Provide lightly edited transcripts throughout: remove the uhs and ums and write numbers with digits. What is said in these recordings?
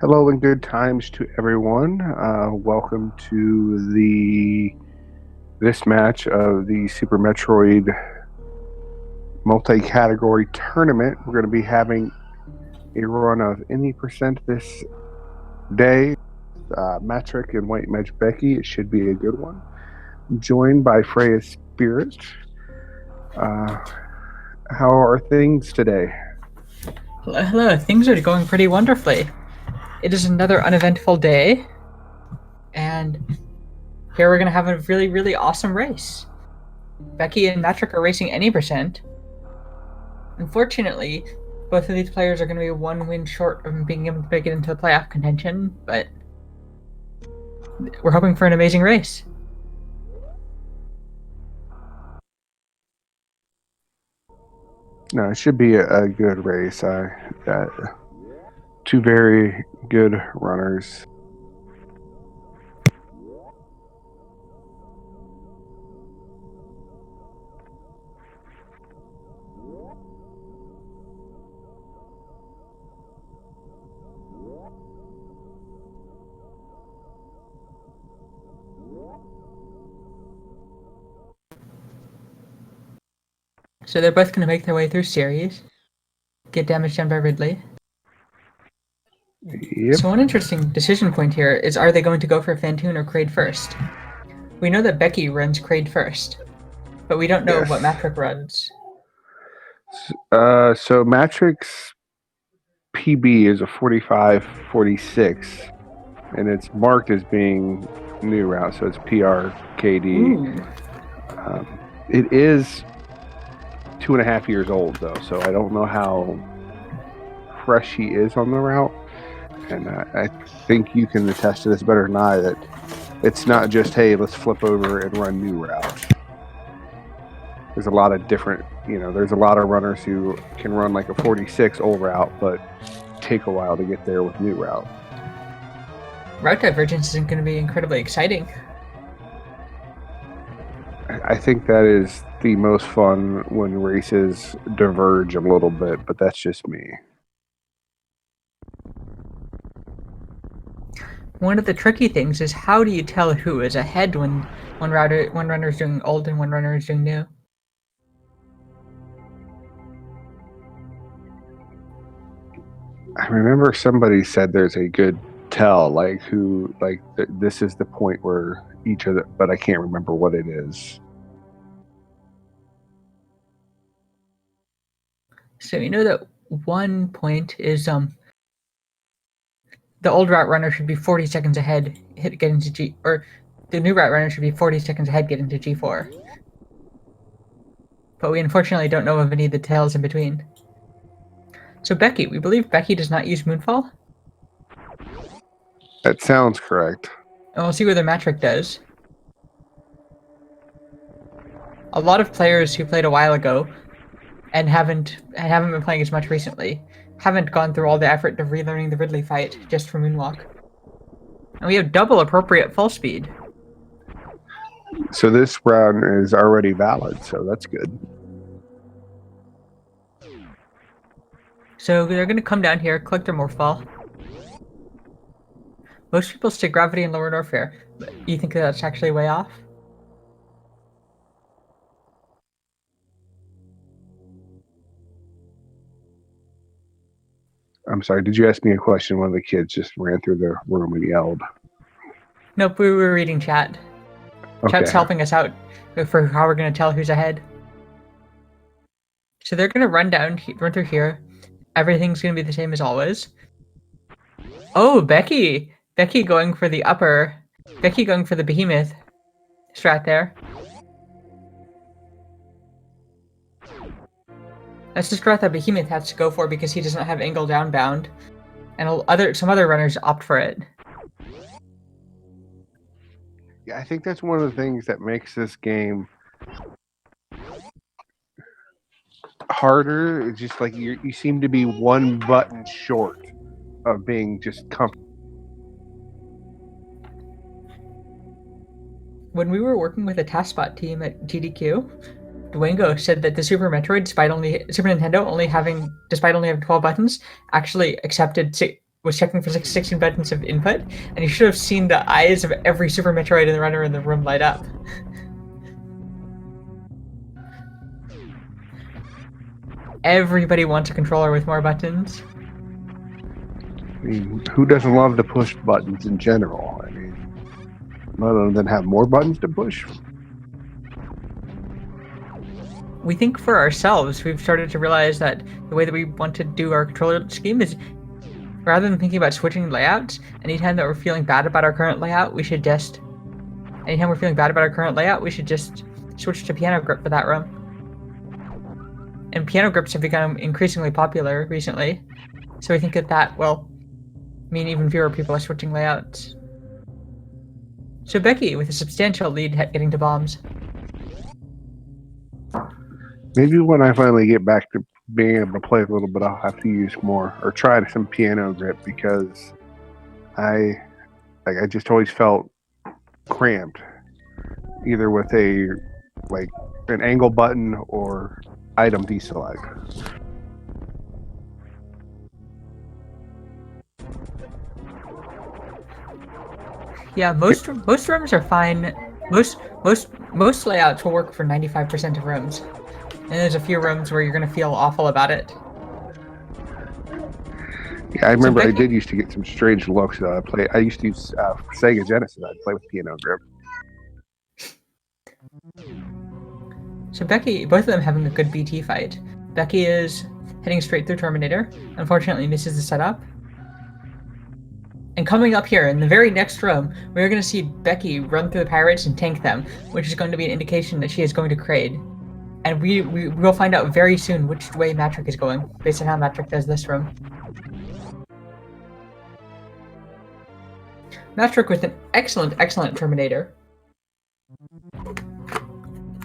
Hello and good times to everyone. Welcome to this match of the Super Metroid multi-category tournament. We're going to be having a run of any percent this day. Matrick and WhiteMageBecky. It should be a good one. I'm joined by Freya's Spirit. How are things today? Hello, things are going pretty wonderfully. It is another uneventful day, and here we're going to have a really, really awesome race. Becky and Matrick are racing any percent. Unfortunately, both of these players are going to be one win short of being able to make it into the playoff contention, but we're hoping for an amazing race. No, it should be a good race. Two very good runners. So they're both going to make their way through series, get damage done by Ridley. Yep. So one interesting decision point here is, are they going to go for Fantoon or Kraid first? We know that Becky runs Kraid first, but we don't know what Matrick runs. So Matrick's PB is a 45-46, and it's marked as being new route, so it's PRKD. It is 2.5 years old though, so I don't know how fresh he is on the route, and I think you can attest to this better than I, that it's not just, hey, let's flip over and run new route. There's a lot of different, there's a lot of runners who can run like a 46 old route, but take a while to get there with new route. Route divergence isn't going to be incredibly exciting. I think that is the most fun when races diverge a little bit, but that's just me. One of the tricky things is, how do you tell who is ahead when one runner is doing old and one runner is doing new? I remember somebody said there's a good tell, this is the point where each of the, but I can't remember what it is. So you know that one point is the old route runner should be 40 seconds ahead, getting to G, or the new route runner should be 40 seconds ahead, getting to G4. But we unfortunately don't know of any of the tails in between. So Becky, we believe Becky does not use Moonfall? That sounds correct. And we'll see whether Matrick does. A lot of players who played a while ago and haven't been playing as much recently haven't gone through all the effort of relearning the Ridley fight just for Moonwalk. And we have double appropriate full speed. So this round is already valid, so that's good. So they're going to come down here, collect their Morphball. Most people stick Gravity and Lower Norfair, but you think that's actually way off? I'm sorry, did you ask me a question? One of the kids just ran through the room and yelled. Nope, we were reading chat. Okay. Chat's helping us out for how we're going to tell who's ahead. So they're going to run through here. Everything's going to be the same as always. Oh, Becky! Becky going for the upper. Becky going for the behemoth strat there. That's the strat that behemoth has to go for because he doesn't have angle downbound. And some other runners opt for it. Yeah, I think that's one of the things that makes this game harder. It's just like you seem to be one button short of being just comfortable. When we were working with a TaskBot team at GDQ, Dwango said that the Super Metroid, Super Nintendo despite only having 12 buttons, actually accepted was checking for 16 buttons of input, and you should have seen the eyes of every Super Metroid in the runner in the room light up. Everybody wants a controller with more buttons. I mean, who doesn't love to push buttons in general? I mean, none of them have more buttons to push. We think for ourselves, we've started to realize that the way that we want to do our controller scheme is, rather than thinking about switching layouts, anytime that we're feeling bad about our current layout, we should just switch to piano grip for that room. And piano grips have become increasingly popular recently, so we think that will mean even fewer people are switching layouts. So Becky, with a substantial lead getting to bombs. Maybe when I finally get back to being able to play a little bit, I'll have to use more or try some piano grip, because I just always felt cramped, either with an angle button or item deselect. Yeah, most rooms are fine. Most layouts will work for 95% of rooms, and there's a few rooms where you're gonna feel awful about it. Yeah, I remember I did used to get some strange looks. I used to use Sega Genesis. I'd play with piano grip. So Becky, both of them having a good BT fight. Becky is heading straight through Terminator. Unfortunately, misses the setup. And coming up here in the very next room, we're going to see Becky run through the pirates and tank them, which is going to be an indication that she is going to crade. And we will find out very soon which way Matrick is going, based on how Matrick does this room. Matrick with an excellent Terminator.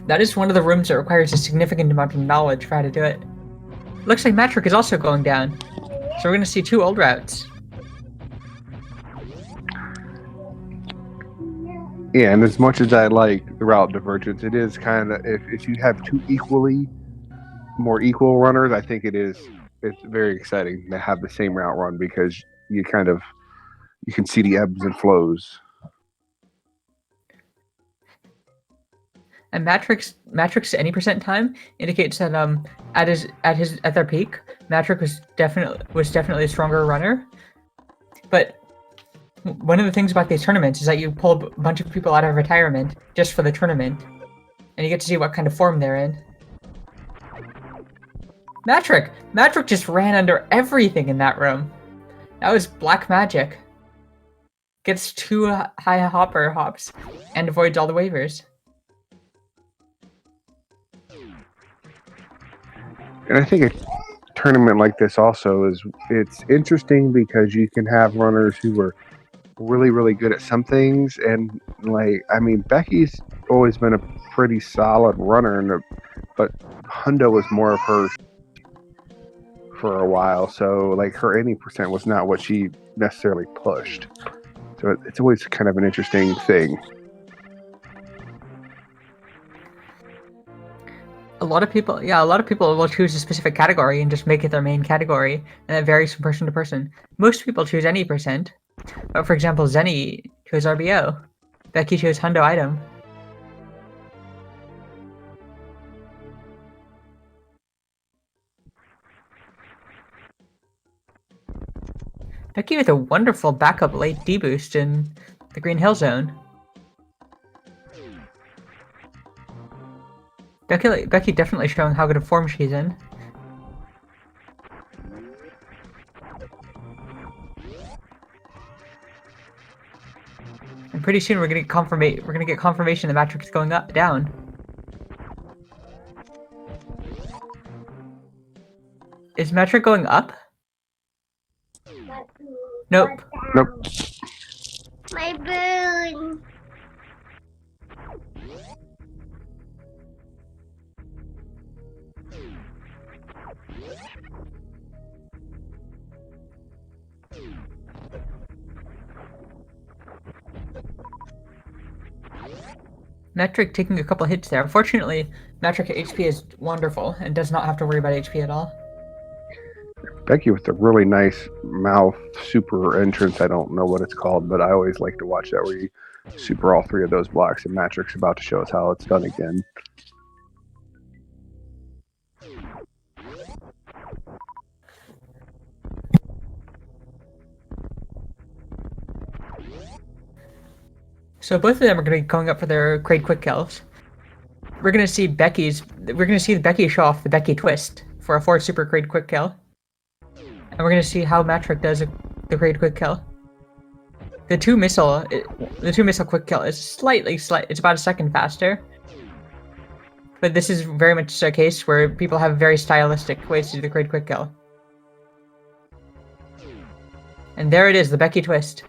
That is one of the rooms that requires a significant amount of knowledge for how to do it. Looks like Matrick is also going down. So we're going to see two old routes. Yeah, and as much as I like the route divergence, it is kind of, if you have two more equal runners, I think it's very exciting to have the same route run, because you can see the ebbs and flows. And Matrick's any percent time indicates that at their peak, Matrick was definitely a stronger runner. But one of the things about these tournaments is that you pull a bunch of people out of retirement just for the tournament, and you get to see what kind of form they're in. Matrick just ran under everything in that room. That was black magic. Gets 2 high hopper hops and avoids all the waivers. And I think a tournament like this also it's interesting, because you can have runners who are really, really good at some things, and Becky's always been a pretty solid runner, but Hundo was more of her for a while, so her 80% was not what she necessarily pushed. So it's always kind of an interesting thing. A lot of people will choose a specific category and just make it their main category, and that varies from person to person. Most people choose any percent, but for example, Zenny chose RBO. Becky chose Hundo item. Becky with a wonderful backup late D-boost in the Green Hill Zone. Becky definitely showing how good a form she's in. And pretty soon we're gonna get confirmation the Matrick is going down. Is Matrick going up? Nope. My balloon. Matrick taking a couple hits there. Unfortunately, Matrick HP is wonderful and does not have to worry about HP at all. Becky with a really nice mouth super entrance. I don't know what it's called, but I always like to watch that where you super all three of those blocks, and Matrick's about to show us how it's done again. So both of them are going to be going up for their great quick kills. We're going to see Becky show off the Becky twist for a 4 super great quick kill. And we're going to see how Matrick does the great quick kill. The two missile quick kill is it's about a second faster. But this is very much a case where people have very stylistic ways to do the great quick kill. And there it is, the Becky twist.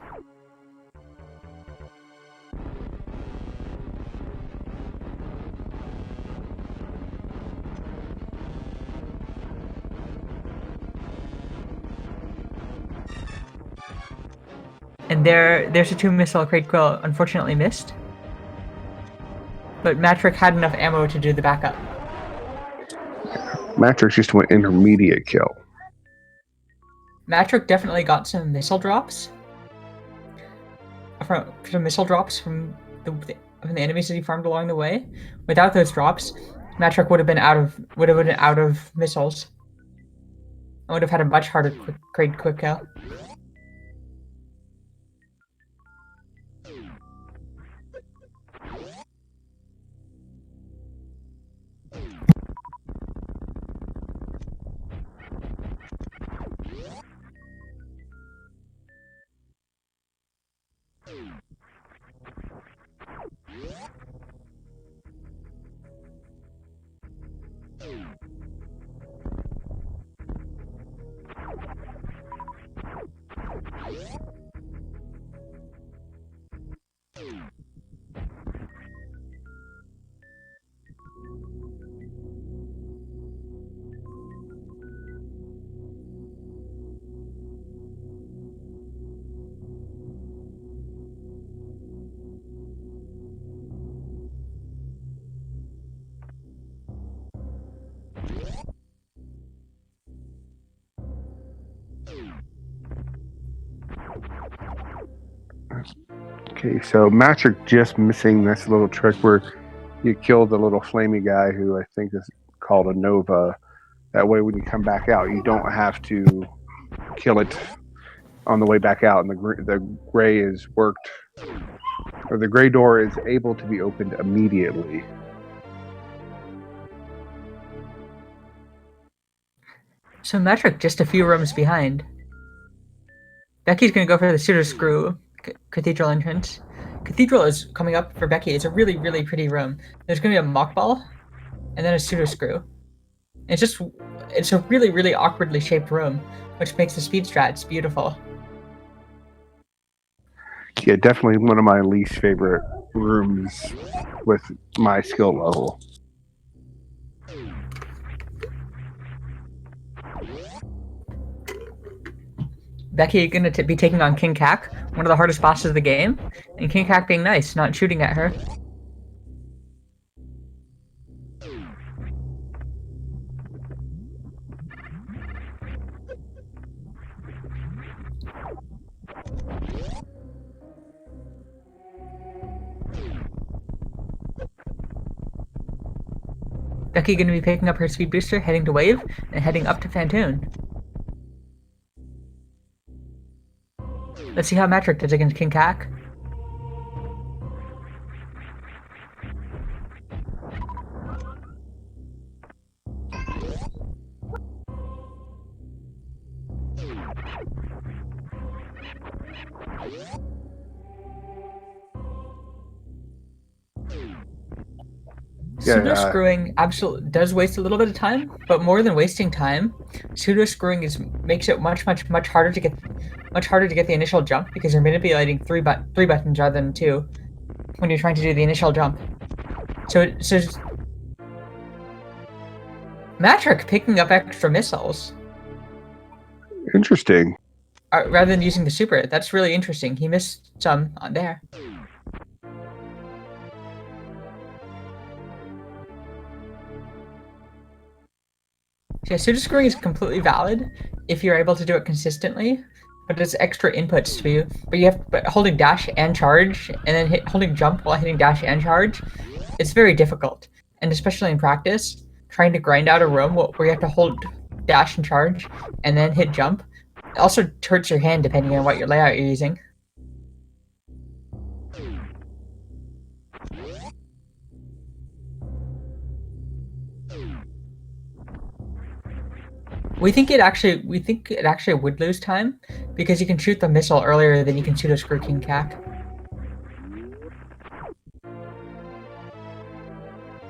And there's a 2 missile crate kill, unfortunately missed. But Matrick had enough ammo to do the backup. Matrick just went intermediate kill. Matrick definitely got some missile drops. From the enemies that he farmed along the way. Without those drops, Matrick would have been out of missiles. I would have had a much harder quick kill. Okay, so Matrick just missing this little trick where you kill the little flamey guy who I think is called a Nova. That way when you come back out, you don't have to kill it on the way back out, and the gray is worked, or the gray door is able to be opened immediately. So Matrick just a few rooms behind. Becky's gonna go for the pseudo screw cathedral entrance. Cathedral is coming up for Becky. It's a really, really pretty room. There's gonna be a mock ball, and then a pseudo screw. It's a really, really awkwardly shaped room, which makes the speed strats beautiful. Yeah, definitely one of my least favorite rooms with my skill level. Becky gonna be taking on King Kak, one of the hardest bosses of the game, and King Kak being nice, not shooting at her. Becky gonna be picking up her speed booster, heading to Wave, and heading up to Fantoon. Let's see how Matrick does against King Kak. Pseudo screwing absolutely does waste a little bit of time, but more than wasting time, pseudo screwing makes it much harder to get the initial jump because you're manipulating three buttons rather than 2 when you're trying to do the initial jump. So Matrick picking up extra missiles. Interesting. Rather than using the super, that's really interesting. He missed some on there. Yeah, pseudo screwing is completely valid if you're able to do it consistently, but it's extra inputs to you. But holding dash and charge, and then holding jump while hitting dash and charge, it's very difficult. And especially in practice, trying to grind out a room where you have to hold dash and charge and then hit jump, it also hurts your hand depending on what your layout you're using. We think it actually would lose time because you can shoot the missile earlier than you can pseudo screw King Cac.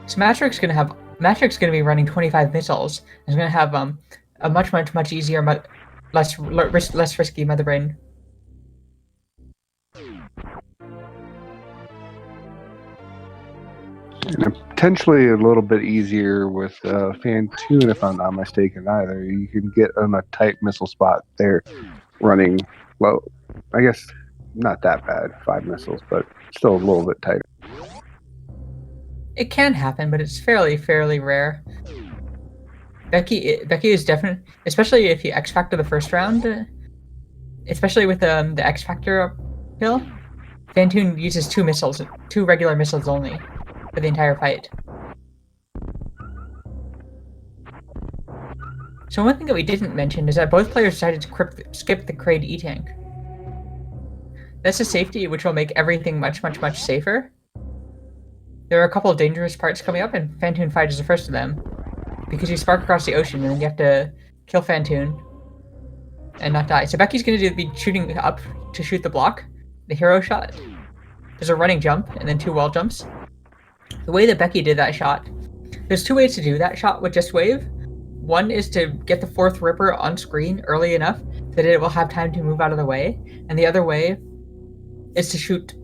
So Matric's gonna be running 25 missiles. It's gonna have a much easier, less risky mother brain. And potentially a little bit easier with Fantoon, if I'm not mistaken, either. You can get on a tight missile spot there running low. I guess not that bad, 5 missiles, but still a little bit tight. It can happen, but it's fairly rare. Becky is definitely, especially if you X Factor the first round, especially with the X Factor kill, Fantoon uses 2 regular missiles only for the entire fight. So one thing that we didn't mention is that both players decided to skip the Kraid E-Tank. That's a safety which will make everything much safer. There are a couple of dangerous parts coming up, and Fantoon Fight is the first of them. Because you spark across the ocean, and then you have to kill Fantoon and not die. So Becky's going to be shooting up to shoot the block, the hero shot. There's a running jump, and then 2 wall jumps. The way that Becky did that shot, there's 2 ways to do that shot with just wave. One is to get the 4th Ripper on screen early enough that it will have time to move out of the way, and the other way is to shoot.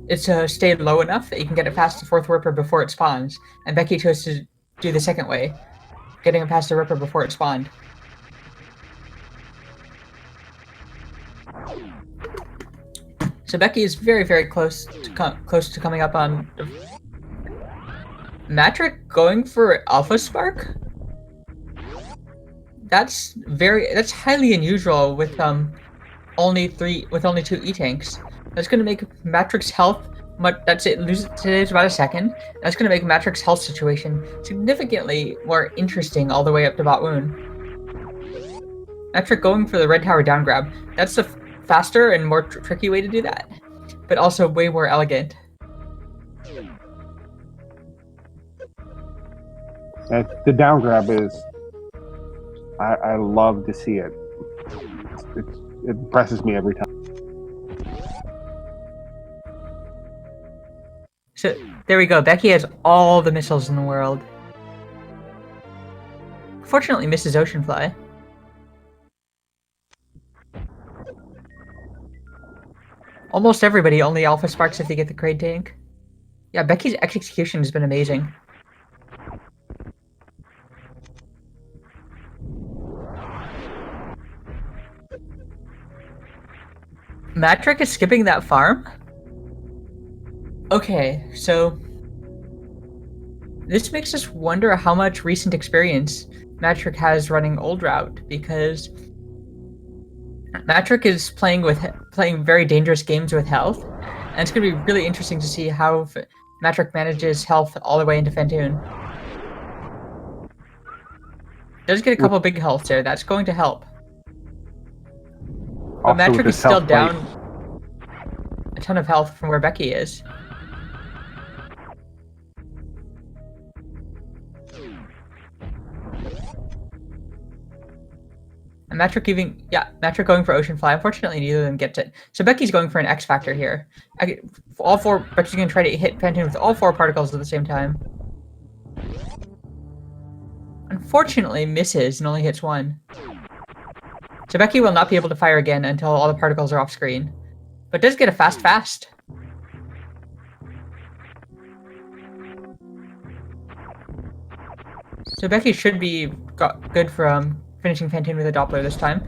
It's to stay low enough that you can get it past the 4th Ripper before it spawns, and Becky chose to do the second way, getting it past the Ripper before it spawned. So Becky is very close to coming up on Matrick going for Alpha Spark. That's highly unusual with only 2 E-Tanks. That's going to make Matrick's health that's it. Today's about a second. That's going to make Matrick's health situation significantly more interesting all the way up to Bot Wound. Matrick going for the red tower down grab. That's the faster and more tricky way to do that, but also way more elegant. The down grab is. I love to see it. It impresses me every time. So there we go. Becky has all the missiles in the world. Fortunately, misses Oceanfly. Almost everybody only Alpha Sparks if they get the Kraid tank. Yeah, Becky's execution has been amazing. Matrick is skipping that farm? Okay, so this makes us wonder how much recent experience Matrick has running old route, because Matrick is playing very dangerous games with health, and it's going to be really interesting to see how Matrick manages health all the way into Fantoon. Does get a couple big healths there. That's going to help. But Matrick is still down a ton of health from where Becky is. And Matrick going for Oceanfly. Unfortunately, neither of them gets it. So Becky's going for an X Factor here. Becky's going to try to hit Fantoon with all 4 particles at the same time. Unfortunately, misses and only hits 1. So Becky will not be able to fire again until all the particles are off screen. But does get a fast. So Becky should be good for finishing Fantoon with a Doppler this time,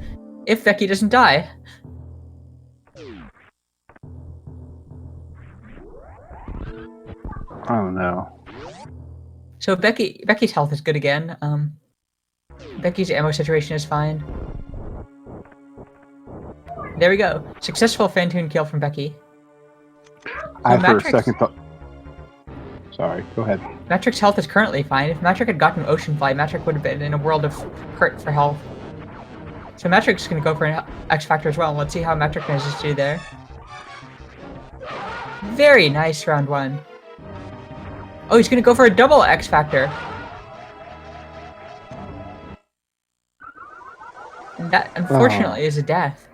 if Becky doesn't die. Oh no. So Becky's health is good again. Becky's ammo situation is fine. There we go. Successful Phantoon kill from Becky. I for a second thought. Sorry, go ahead. Matrick's health is currently fine. If Matrick had gotten Ocean Fly, Matrick would have been in a world of hurt for health. So Matrick's going to go for an X Factor as well. Let's see how Matrick manages to do there. Very nice round one. Oh, he's going to go for a double X Factor. And that, unfortunately, is a death.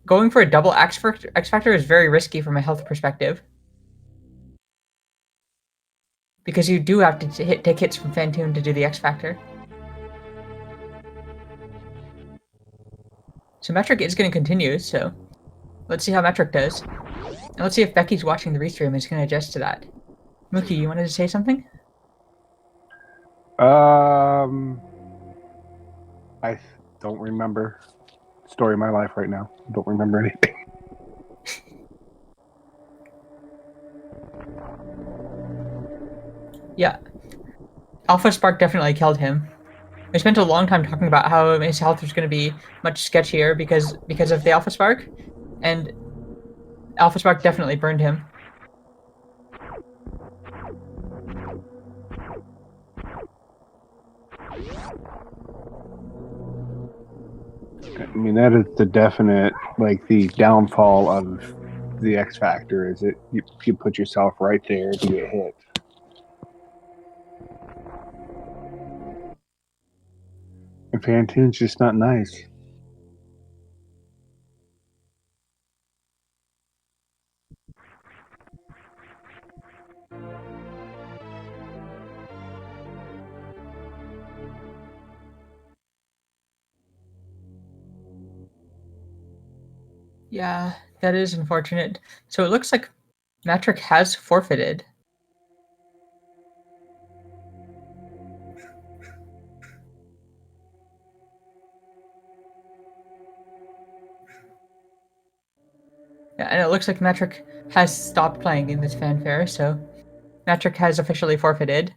Going for a double X Factor is very risky from a health perspective. Because you do have to take hits from Phantoon to do the X Factor. So Metric is going to continue, so let's see how Metric does. And let's see if Becky's watching the restream and is going to adjust to that. Mookie, you wanted to say something? I don't remember the story of my life right now. I don't remember anything. Yeah. Alpha Spark definitely killed him. We spent a long time talking about how his health was going to be much sketchier because of the Alpha Spark, and Alpha Spark definitely burned him. I mean, that is the definite, like, the downfall of the X Factor is that you put yourself right there to get hit. And Phantoon's just not nice. Yeah, that is unfortunate. So it looks like Matrick has forfeited. Yeah, and it looks like Metric has stopped playing in this fanfare, so Metric has officially forfeited.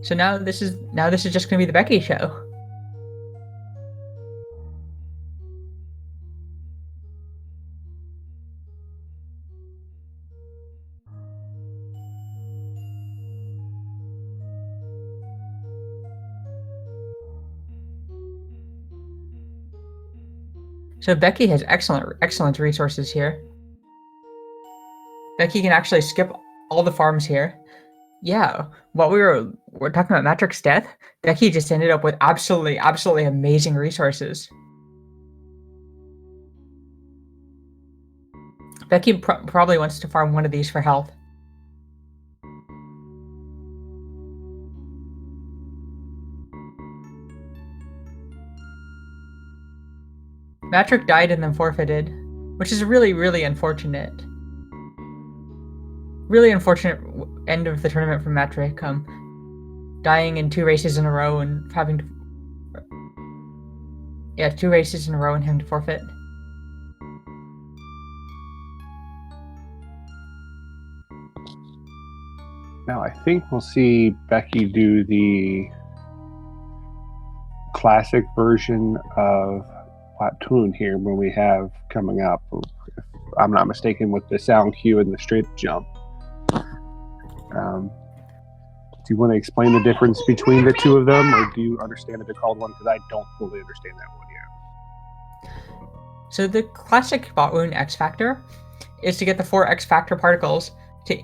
So now this is just going to be the Becky show. So Becky has excellent resources here. Becky can actually skip all the farms here. Yeah, while we're talking about Matrix's death, Becky just ended up with absolutely amazing resources. Becky probably wants to farm one of these for health. Matrix died and then forfeited, which is really unfortunate. Really unfortunate end of the tournament for Matrix. Dying in 2 races in a row and having to... Yeah, 2 races in a row and having to forfeit. Now, I think we'll see Becky do the classic version of Platoon here when we have coming up. If I'm not mistaken, with the sound cue and the straight jump. Do you want to explain the difference between the two of them, or do you understand that they're called one? Because I don't fully understand that one yet. So the classic Botwoon X Factor is to get the 4 X Factor particles to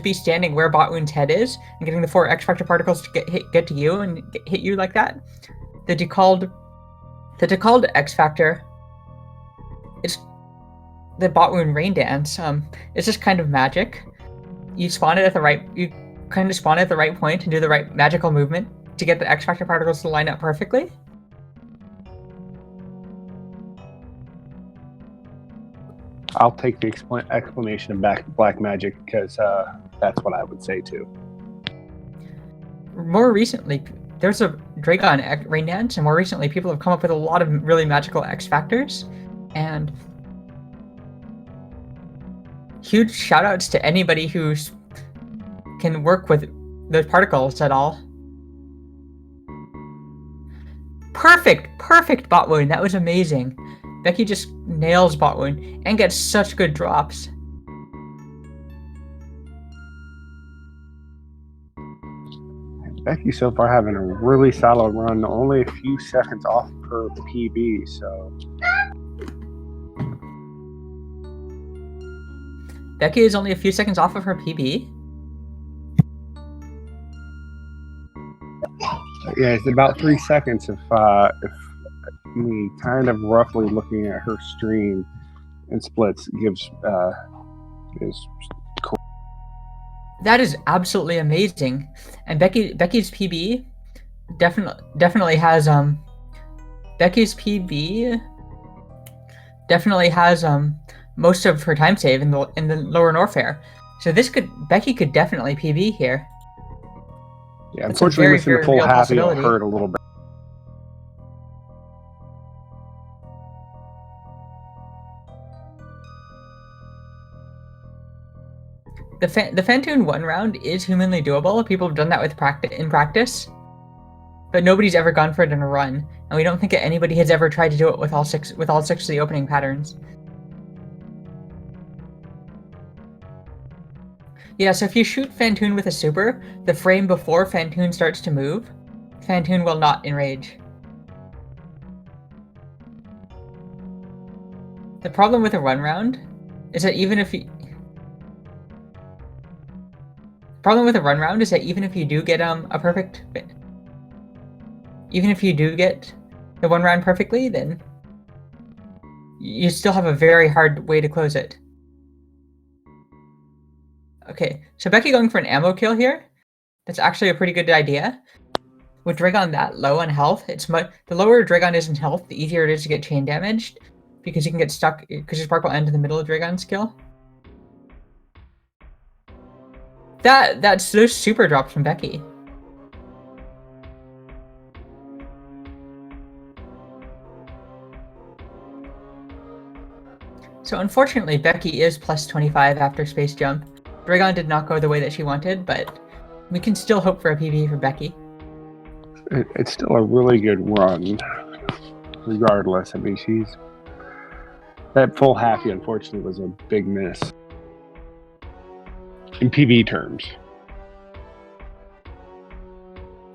be standing where Botwoon's head is, and getting the 4 X Factor particles to get to you and hit you like that. The decalled X Factor is the Botwoon Rain Dance. It's just kind of magic. You spawn it at the right point and do the right magical movement to get the X Factor particles to line up perfectly. I'll take the explanation of black magic, because that's what I would say too. more recently, there's a Dragon rain dance, and more recently, people have come up with a lot of really magical X factors, and huge shout outs to anybody who can work with those particles at all. Perfect bot wound. That was amazing. Becky just nails bot wound and gets such good drops. Becky so far having a really solid run, only a few seconds off per PB, so. Becky is only a few seconds off of her PB. Yeah, it's about 3 seconds if me kind of roughly looking at her stream and splits gives is cool. That is absolutely amazing. And Becky's PB definitely has Becky's PB definitely has most of her time save in the lower Norfair. So Becky could definitely PB here. Yeah, unfortunately missing the full half will hurt a little bit. The Fantoon 1 round is humanly doable. People have done that in practice, but nobody's ever gone for it in a run, and we don't think that anybody has ever tried to do it with all six of the opening patterns. Yeah, so if you shoot Fantoon with a super, the frame before Fantoon starts to move, Fantoon will not enrage. The problem with a run round is that even if you do get a perfect, even if you do get the one round perfectly, then you still have a very hard way to close it. Okay, so Becky going for an ammo kill here. That's actually a pretty good idea. With Dragon that low on health, the lower Dragon is in health, the easier it is to get chain damaged, because you can get stuck because your spark will end in the middle of Dragon's kill. That's those super drops from Becky. So unfortunately, Becky is plus 25 after space jump. Dragon did not go the way that she wanted, but we can still hope for a PB for Becky. It's still a really good run, regardless. I mean, that full halfie, unfortunately, was a big miss in PB terms.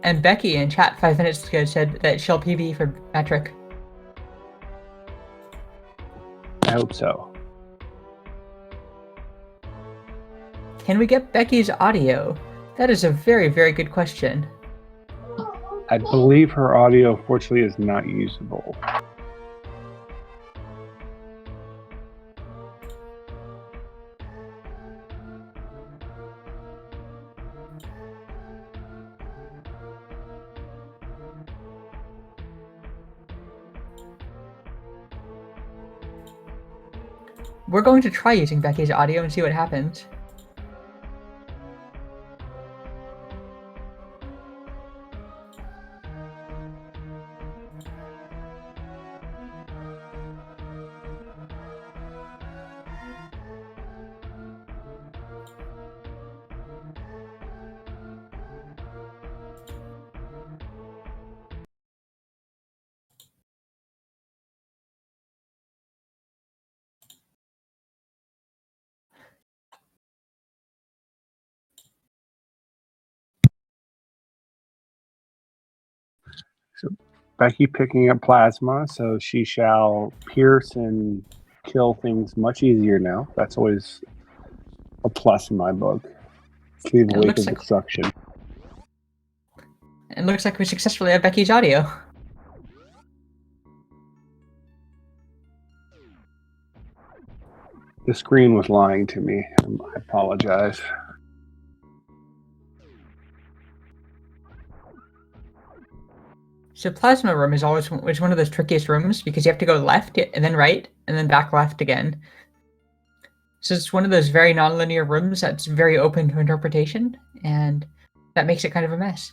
And Becky in chat 5 minutes ago said that she'll PB for Metric. I hope so. Can we get Becky's audio? That is a very, very good question. I believe her audio, fortunately, is not usable. We're going to try using Becky's audio and see what happens. So Becky picking up plasma, so she shall pierce and kill things much easier now. That's always a plus in my book. Leave a wake of destruction. It looks like we successfully have Becky's audio. The screen was lying to me. I apologize. So Plasma Room is always one of those trickiest rooms because you have to go left and then right and then back left again. So it's one of those very non-linear rooms that's very open to interpretation, and that makes it kind of a mess.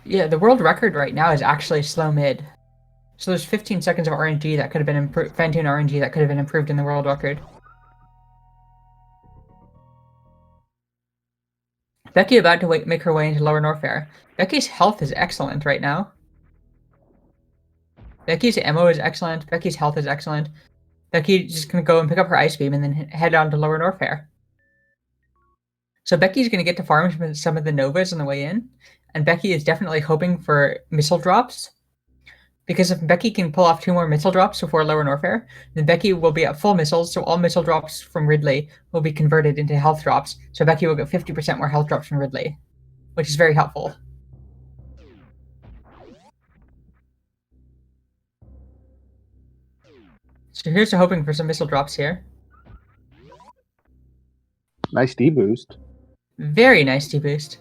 Yeah, the world record right now is actually slow mid. So there's 15 seconds of RNG that could have been improved, Phantoon RNG that could have been improved in the world record. Becky about to make her way into Lower Norfair. Becky's health is excellent right now. Becky's ammo is excellent. Becky's health is excellent. Becky's just going to go and pick up her Ice Beam and then head on to Lower Norfair. So Becky's going to get to farm some of the Novas on the way in. And Becky is definitely hoping for missile drops. Because if Becky can pull off 2 more missile drops before Lower Norfair, then Becky will be at full missiles, so all missile drops from Ridley will be converted into health drops. So Becky will get 50% more health drops from Ridley, which is very helpful. So here's to hoping for some missile drops here. Nice D-boost. Very nice D-boost.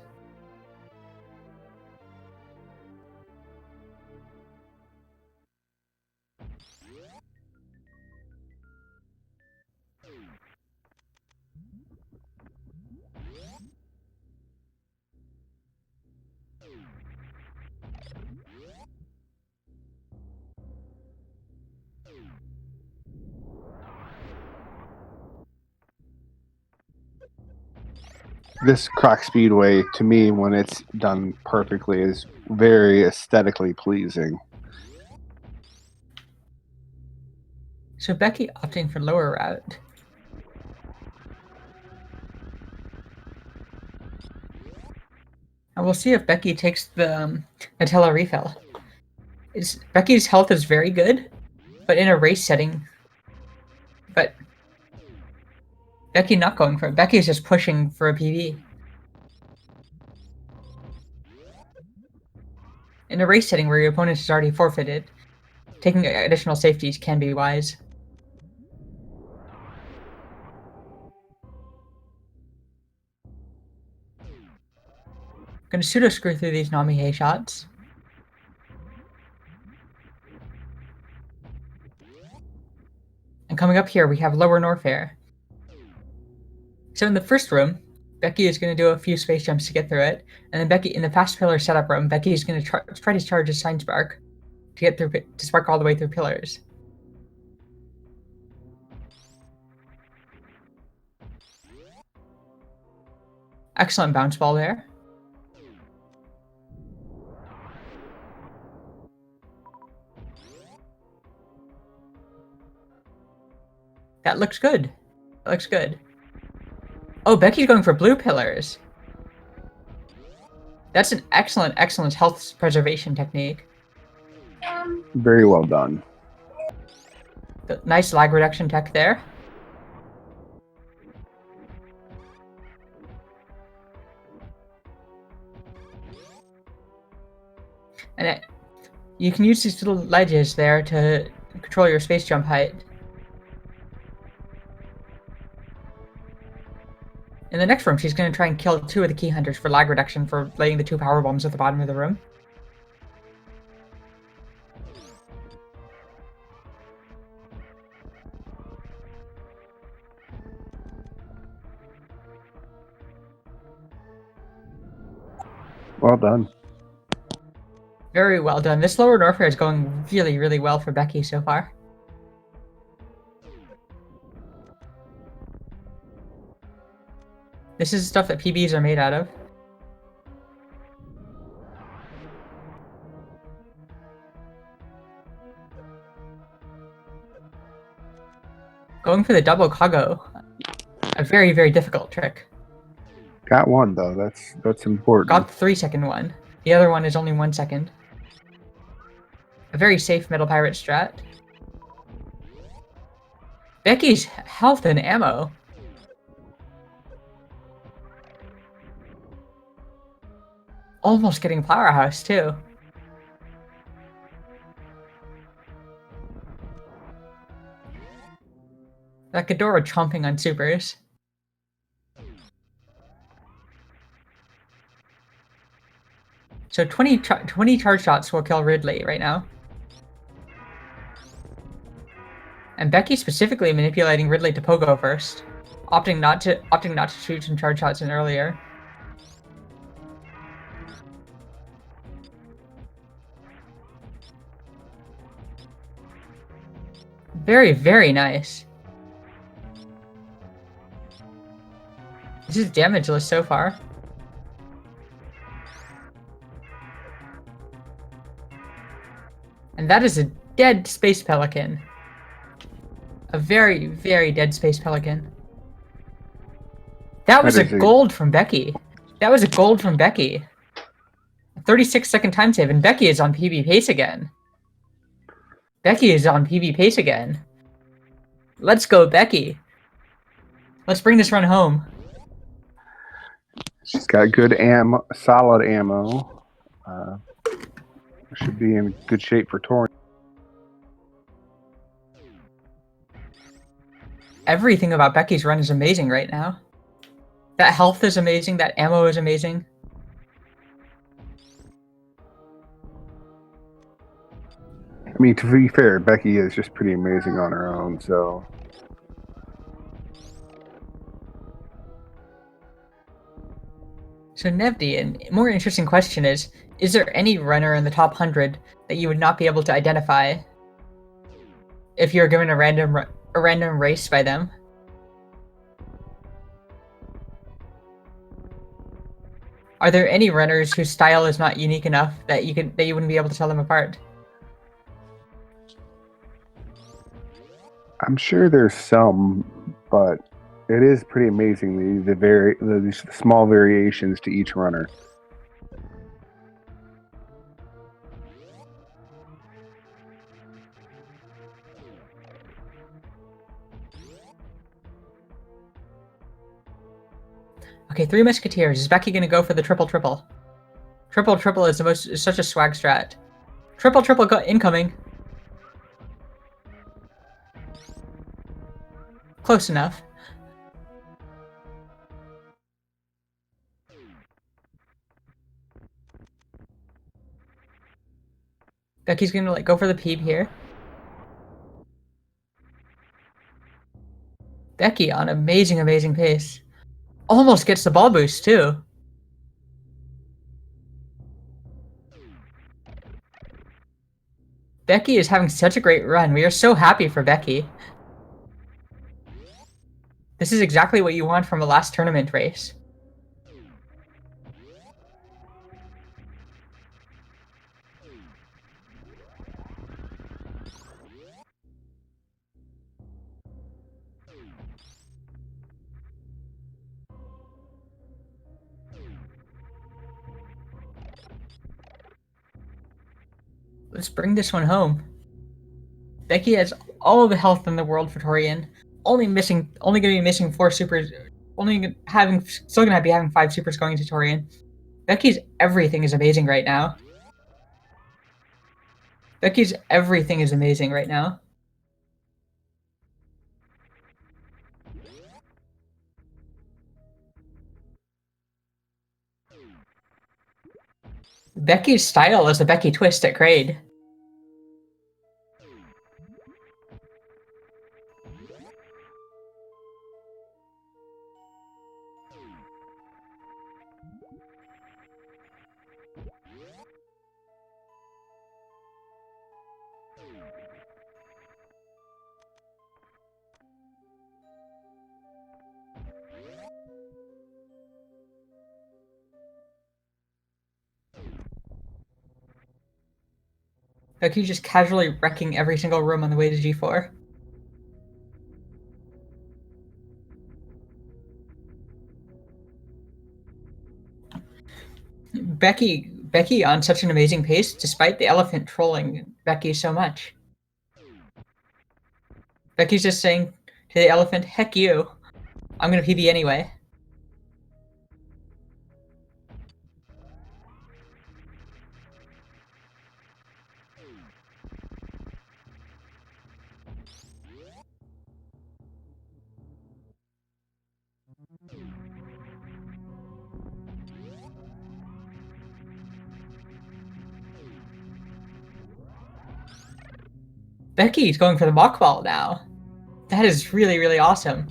This Croc Speedway, to me, when it's done perfectly, is very aesthetically pleasing. So Becky opting for lower route. And we'll see if Becky takes the Nutella refill. Becky's health is very good, but in a race setting. But Becky not going for it. Becky is just pushing for a PB. In a race setting where your opponent is already forfeited, taking additional safeties can be wise. I'm going to pseudo screw through these Nami shots. And coming up here, we have Lower Norfair. So in the first room, Becky is going to do a few space jumps to get through it, and then Becky in the fast pillar setup room, Becky is going to try to charge a Sign Spark to get through to spark all the way through pillars. Excellent bounce ball there. That looks good. That looks good. Oh, Becky's going for blue pillars. That's an excellent, excellent health preservation technique. Very well done. Nice lag reduction tech there. And you can use these little ledges there to control your space jump height. In the next room, she's going to try and kill 2 of the key hunters for lag reduction for laying the 2 power bombs at the bottom of the room. Well done. Very well done. This Lower Norfair is going really, really well for Becky so far. This is stuff that PBs are made out of. Going for the double Kago. A very, very difficult trick. Got one though. That's important. Got the 3-second one. The other one is only 1 second. A very safe Metal Pirate strat. Becky's health and ammo. Almost getting Powerhouse too. That Ghidorah chomping on supers. So 20 charge shots will kill Ridley right now. And Becky specifically manipulating Ridley to pogo first, opting not to shoot some charge shots in earlier. Very, very nice. This is damageless so far. And that is a dead space pelican. A very, very dead space pelican. That was a gold from Becky. That was a gold from Becky. A 36-second time save, and Becky is on PB pace again. Becky is on PB pace again. Let's go, Becky. Let's bring this run home. She's got good ammo, solid ammo. Should be in good shape for touring. Everything about Becky's run is amazing right now. That health is amazing. That ammo is amazing. I mean, to be fair, Becky is just pretty amazing on her own, so... So Nevdi, a more interesting question is there any runner in the top 100 that you would not be able to identify if you were given a random race by them? Are there any runners whose style is not unique enough that you wouldn't be able to tell them apart? I'm sure there's some, but it is pretty amazing the small variations to each runner. Okay, Three Musketeers. Is Becky gonna go for the triple triple? Triple triple is such a swag strat. Triple triple incoming. Close enough. Becky's gonna go for the peep here. Becky on amazing, amazing pace. Almost gets the ball boost too. Becky is having such a great run. We are so happy for Becky. This is exactly what you want from a last tournament race. Let's bring this one home. Becky has all the health in the world for Torian. Only gonna be missing 4 supers. Still gonna be having 5 supers going to Torian. Becky's everything is amazing right now. Becky's everything is amazing right now. Becky's style is the Becky twist at Kraid. Becky just casually wrecking every single room on the way to G4. Becky on such an amazing pace, despite the elephant trolling Becky so much. Becky's just saying to the elephant, heck you, I'm gonna PB anyway. Becky's going for the mock ball now. That is really, really awesome.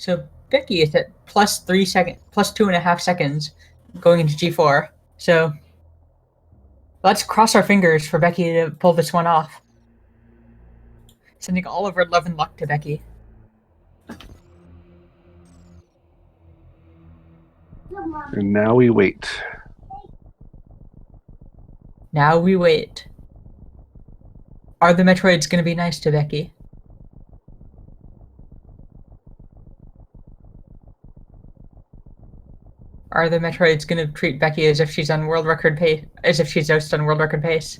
So Becky is at plus 2.5 seconds going into G4. So let's cross our fingers for Becky to pull this one off. Sending all of our love and luck to Becky. And now we wait. Now we wait. Are the Metroids going to be nice to Becky? Are the Metroids going to treat Becky as if she's on world record pace? As if she's just on world record pace?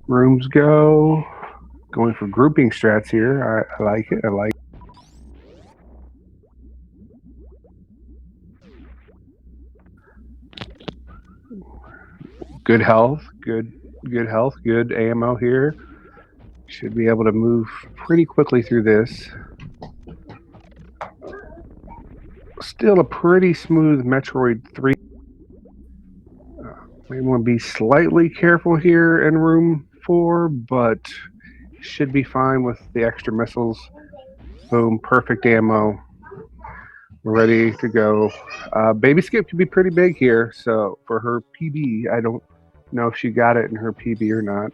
Rooms go. Going for grouping strats here. I like it. I like it. Good health. Good health. Good ammo here. Should be able to move pretty quickly through this. Still a pretty smooth Metroid 3. May want to be slightly careful here in room 4, but should be fine with the extra missiles. Boom, perfect ammo. We're ready to go. Baby Skip could be pretty big here, so for her PB, I don't know if she got it in her PB or not.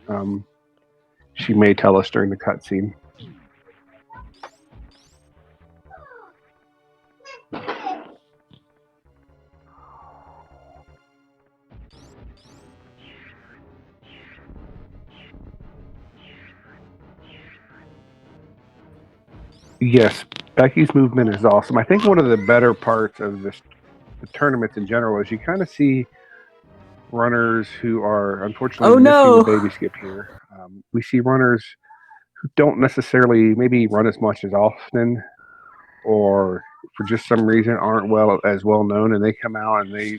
She may tell us during the cutscene. Yes, Becky's movement is awesome. I think one of the better parts of the tournaments in general is you kind of see runners who are unfortunately missing the Baby Skip here. We see runners who don't necessarily maybe run as much as often, or for just some reason aren't as well known, and they come out and they,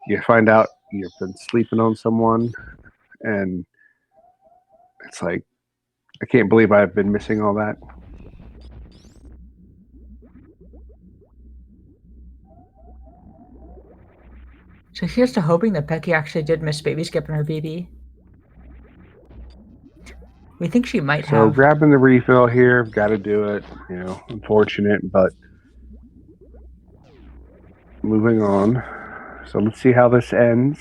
you find out you've been sleeping on someone, and it's like, I can't believe I've been missing all that. So here's to hoping that Becky actually did miss Baby Skip in her BB. We think she might have. So grabbing the refill here, got to do it. Unfortunate, but moving on. So let's see how this ends.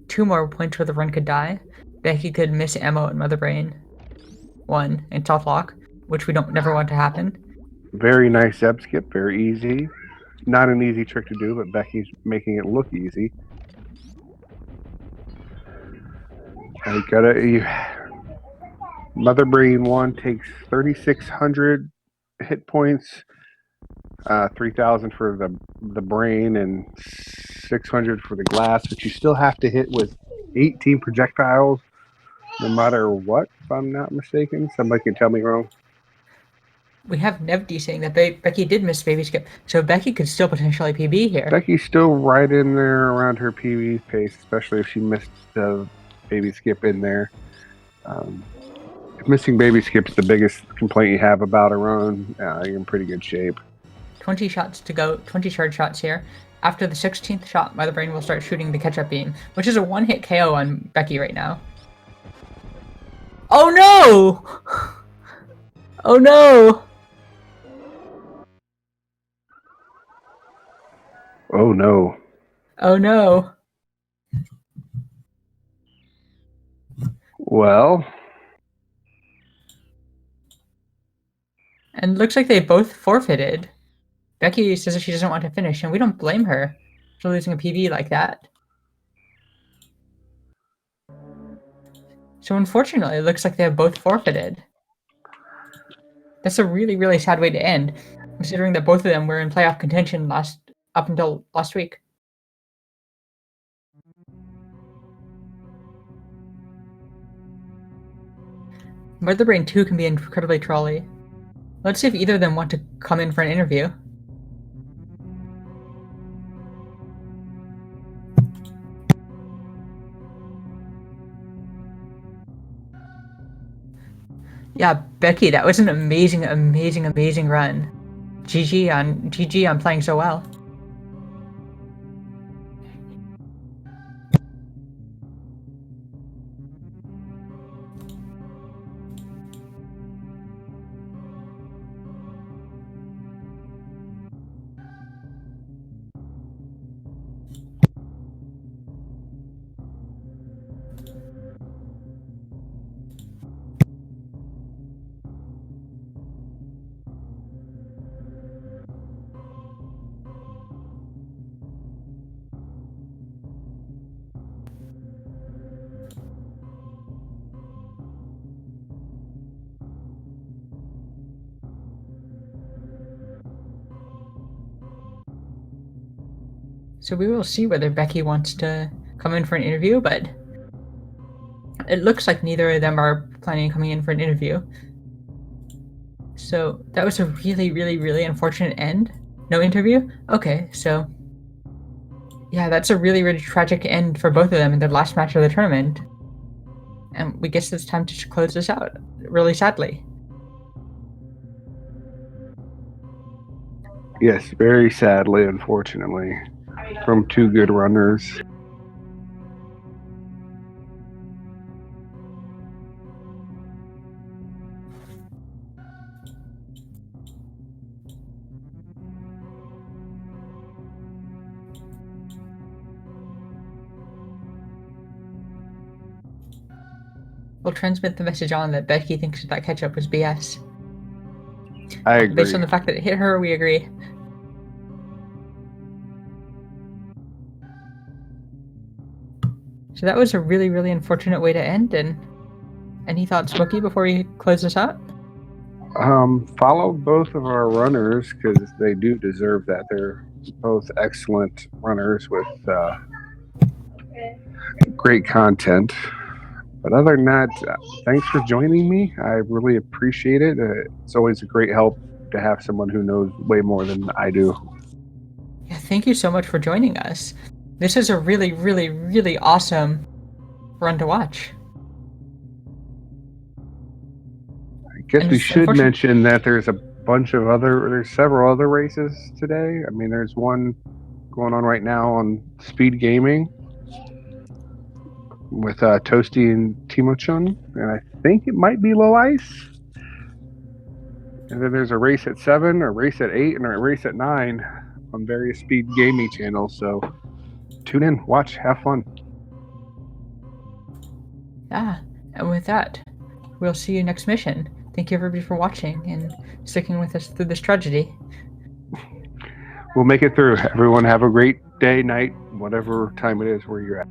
Two more points where the run could die. Becky could miss ammo and Mother Brain. 1 and soft lock, which we never want to happen. Very nice Zeb skip, very easy. Not an easy trick to do, but Becky's making it look easy. Mother Brain 1 takes 3,600 hit points, 3,000 for the brain, and 600 for the glass, but you still have to hit with 18 projectiles, no matter what, if I'm not mistaken. Somebody can tell me wrong. We have Nevd saying that Becky did miss Baby Skip, so Becky could still potentially PB here. Becky's still right in there around her PB pace, especially if she missed the Baby Skip in there. If missing Baby Skip's the biggest complaint you have about a run, you're in pretty good shape. 20 shots to go, 20 charge shots here. After the 16th shot, Mother Brain will start shooting the catch-up beam, which is a one-hit KO on Becky right now. Oh no! Oh no! Oh no. Oh no. Well. And looks like they both forfeited. Becky says she doesn't want to finish, and we don't blame her for losing a PB like that. So unfortunately, it looks like they have both forfeited. That's a really, really sad way to end, considering that both of them were in playoff contention up until last week. Mother Brain 2 can be incredibly trolly. Let's see if either of them want to come in for an interview. Yeah, Becky, that was an amazing, amazing, amazing run. GG on playing so well. So we will see whether Becky wants to come in for an interview, but it looks like neither of them are planning on coming in for an interview. So that was a really, really, really unfortunate end. No interview? Okay, so yeah, that's a really, really tragic end for both of them in their last match of the tournament. And we guess it's time to close this out, really sadly. Yes, very sadly, unfortunately, from two good runners. We'll transmit the message on that Becky thinks that catch-up was BS. I agree. Based on the fact that it hit her, we agree. So that was a really, really unfortunate way to end. And any thoughts, Smokey, before we close this out? Follow both of our runners because they do deserve that. They're both excellent runners with great content. But other than that, thanks for joining me. I really appreciate it. It's always a great help to have someone who knows way more than I do. Yeah, thank you so much for joining us. This is a really, really, really awesome run to watch. I guess we should mention that there's several other races today. I mean, there's one going on right now on SpeedGaming with Toasty and Timo-chun, and I think it might be low ice. And then there's a race at 7, a race at 8, and a race at 9 on various SpeedGaming channels. So tune in, watch, have fun. Yeah, and with that, we'll see you next mission. Thank you everybody for watching and sticking with us through this tragedy. We'll make it through. Everyone have a great day, night, whatever time it is where you're at.